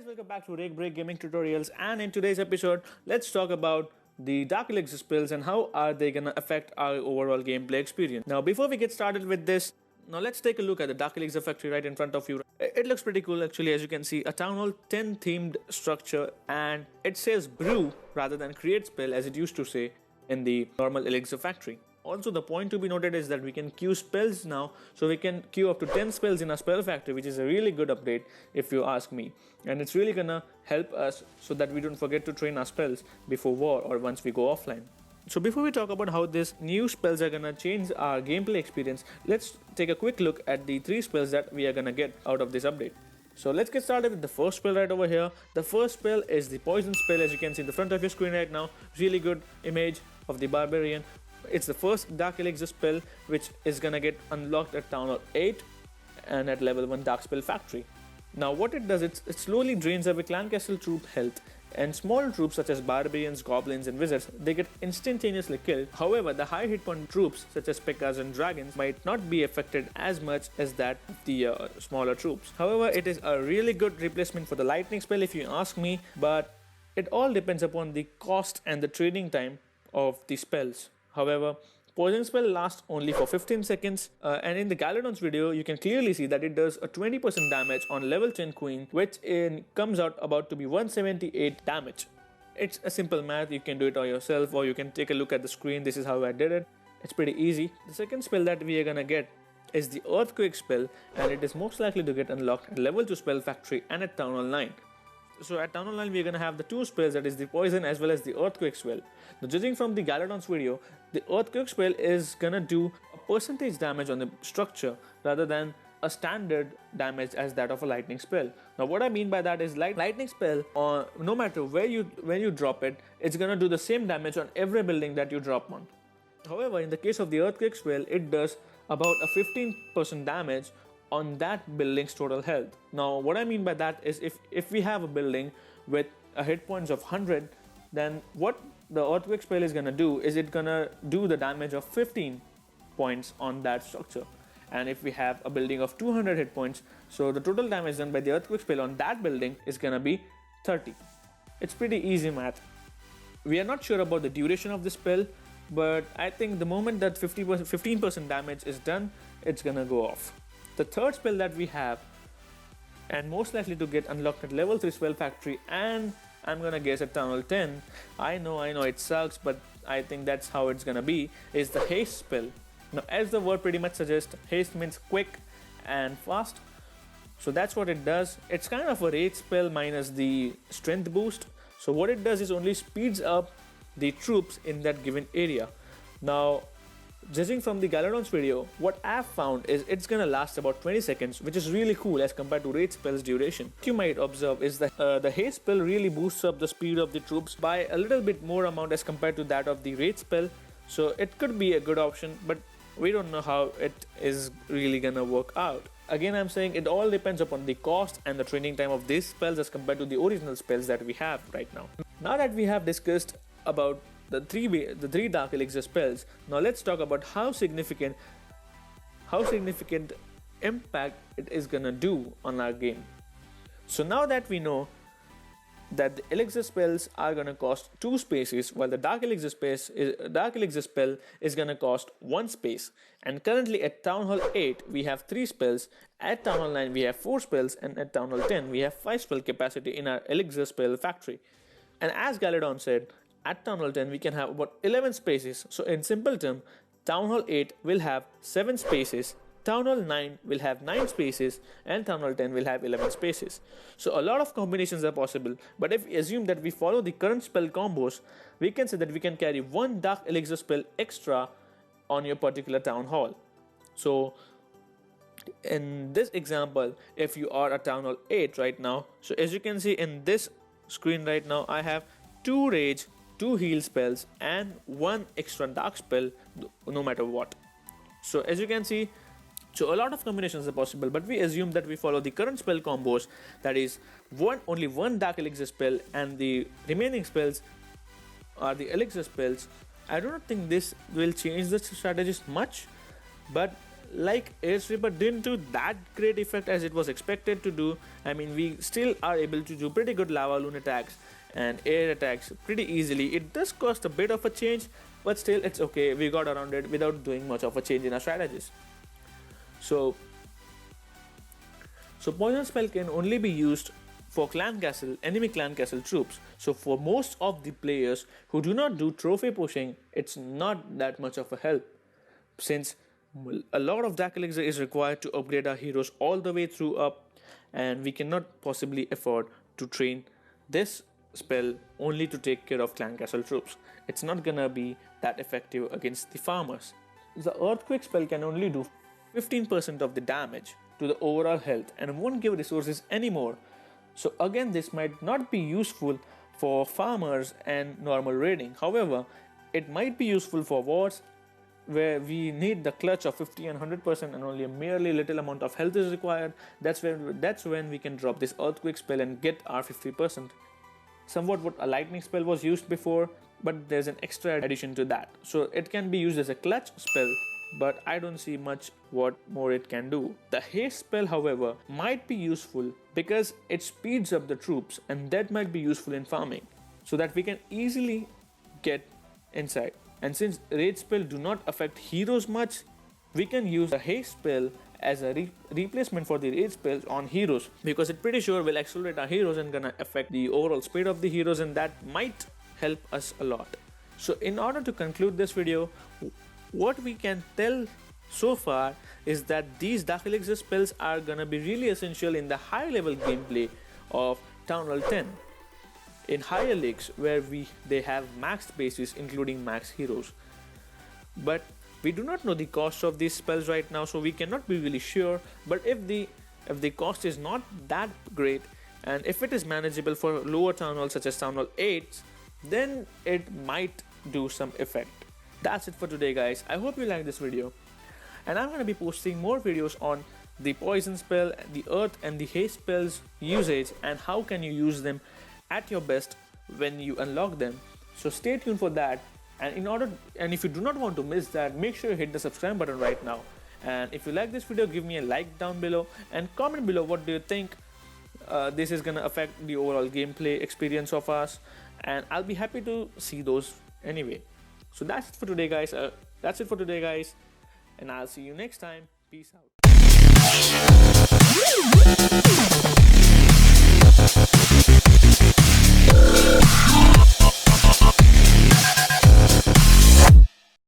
guys, welcome back to Rake Break Gaming Tutorials, and in today's episode, let's talk about the Dark Elixir spells and how are they gonna affect our overall gameplay experience. Now, before we get started with this, now let's take a look at the Dark Elixir factory right in front of you. It looks pretty cool actually, as you can see, a Town Hall 10 themed structure, and it says brew rather than create spell as it used to say in the normal Elixir factory. Also, the point to be noted is that we can queue spells now, so we can queue up to 10 spells in our spell factory, which is a really good update if you ask me. And it's really gonna help us so that we don't forget to train our spells before war or once we go offline. So before we talk about how these new spells are gonna change our gameplay experience, let's take a quick look at the 3 spells that we are gonna get out of this update. So let's get started with the first spell right over here. The first spell is the poison spell, as you can see in the front of your screen right now. Really good image of the barbarian. It's the first Dark Elixir spell which is gonna get unlocked at Town Hall 8 and at level 1 Dark Spell Factory. Now what it does, it slowly drains away Clan Castle troop health, and small troops such as barbarians, goblins and wizards, they get instantaneously killed. However, the high hit point troops such as P.E.K.K.A.s and dragons might not be affected as much as that of the smaller troops. However, it is a really good replacement for the lightning spell if you ask me, but it all depends upon the cost and the training time of the spells. However, poison spell lasts only for 15 seconds, and in the Galadon's video you can clearly see that it does a 20% damage on level 10 queen, which comes out about to be 178 damage. It's a simple math, you can do it all yourself or you can take a look at the screen. This is how I did it. It's pretty easy. The second spell that we are gonna get is the Earthquake spell, and it is most likely to get unlocked at level 2 spell factory and at Town Hall 9. So at Town Hall 9 we are going to have the 2 spells, that is the poison as well as the earthquake spell. Now judging from the Galadon's video, the earthquake spell is going to do a percentage damage on the structure rather than a standard damage as that of a lightning spell. Now what I mean by that is lightning spell, no matter where you drop it, it's going to do the same damage on every building that you drop on. However, in the case of the earthquake spell, it does about a 15% damage on that building's total health. Now what I mean by that is if we have a building with a hit points of 100, then what the earthquake spell is gonna do is it gonna do the damage of 15 points on that structure. And if we have a building of 200 hit points, so the total damage done by the earthquake spell on that building is gonna be 30. It's pretty easy math. We are not sure about the duration of the spell, but I think the moment that 15% damage is done, it's gonna go off. The third spell that we have, and most likely to get unlocked at level 3 spell factory, and I'm gonna guess at Town Hall 10, I know it sucks, but I think that's how it's gonna be, is the haste spell. Now as the word pretty much suggests, haste means quick and fast, so that's what it does. It's kind of a rage spell minus the strength boost. So what it does is only speeds up the troops in that given area. Now judging from the Galadon's video, what I've found is it's gonna last about 20 seconds, which is really cool as compared to rage spell's duration. What you might observe is that the haste spell really boosts up the speed of the troops by a little bit more amount as compared to that of the rage spell. So it could be a good option, but we don't know how it is really gonna work out. Again, I'm saying it all depends upon the cost and the training time of these spells as compared to the original spells that we have right now. Now that we have discussed about the three Dark Elixir spells, now let's talk about how significant impact it is gonna do on our game. So now that we know that the Elixir spells are gonna cost 2 spaces, while the Dark Elixir spell is gonna cost 1 space, and currently at Town Hall 8 we have 3 spells, at Town Hall 9 we have 4 spells, and at Town Hall 10 we have 5 spell capacity in our Elixir spell factory. And as Galadon said, at Town Hall 10 we can have about 11 spaces. So in simple term, Town Hall 8 will have 7 spaces, Town Hall 9 will have 9 spaces, and Town Hall 10 will have 11 spaces. So a lot of combinations are possible, but if we assume that we follow the current spell combos, we can say that we can carry 1 Dark Elixir spell extra on your particular Town Hall. So in this example, if you are at Town Hall 8 right now, so as you can see in this screen right now, I have 2 rage, 2 heal spells and 1 extra dark spell no matter what. So as you can see, so a lot of combinations are possible, but we assume that we follow the current spell combos, that is only one Dark Elixir spell and the remaining spells are the Elixir spells. I do not think this will change the strategies much, but like Airstripper didn't do that great effect as it was expected to do. I mean, we still are able to do pretty good lava loon attacks and air attacks pretty easily. It does cost a bit of a change, but still it's okay. We got around it without doing much of a change in our strategies. So poison spell can only be used for enemy clan castle troops. So for most of the players who do not do trophy pushing, it's not that much of a help, since a lot of Dark Elixir is required to upgrade our heroes all the way through up, and we cannot possibly afford to train this spell only to take care of clan castle troops. It's not gonna be that effective against the farmers. The earthquake spell can only do 15% of the damage to the overall health and won't give resources anymore. So again, this might not be useful for farmers and normal raiding. However, it might be useful for wars where we need the clutch of 50 and 100% and only a merely little amount of health is required. That's when we can drop this earthquake spell and get our 50%. Somewhat what a lightning spell was used before, but there's an extra addition to that. So it can be used as a clutch spell, but I don't see much what more it can do. The haste spell, however, might be useful because it speeds up the troops, and that might be useful in farming so that we can easily get inside. And since raid spell do not affect heroes much, we can use a haste spell as a replacement for the raid spells on heroes, because it pretty sure will accelerate our heroes and gonna affect the overall speed of the heroes, and that might help us a lot. So in order to conclude this video, what we can tell so far is that these Dark Elixir spells are gonna be really essential in the high level gameplay of Town Hall 10. In higher leagues where they have maxed bases including max heroes. But we do not know the cost of these spells right now, so we cannot be really sure. But if the cost is not that great, and if it is manageable for lower Town Halls such as Town Hall 8, then it might do some effect. That's it for today, guys. I hope you liked this video, and I'm going to be posting more videos on the poison spell, the earth and the haste spells usage, and how can you use them at your best when you unlock them. So stay tuned for that, and if you do not want to miss that, make sure you hit the subscribe button right now. And if you like this video, give me a like down below and comment below what do you think this is going to affect the overall gameplay experience of us, and I'll be happy to see those anyway. So that's it for today, guys. And I'll see you next time. Peace out.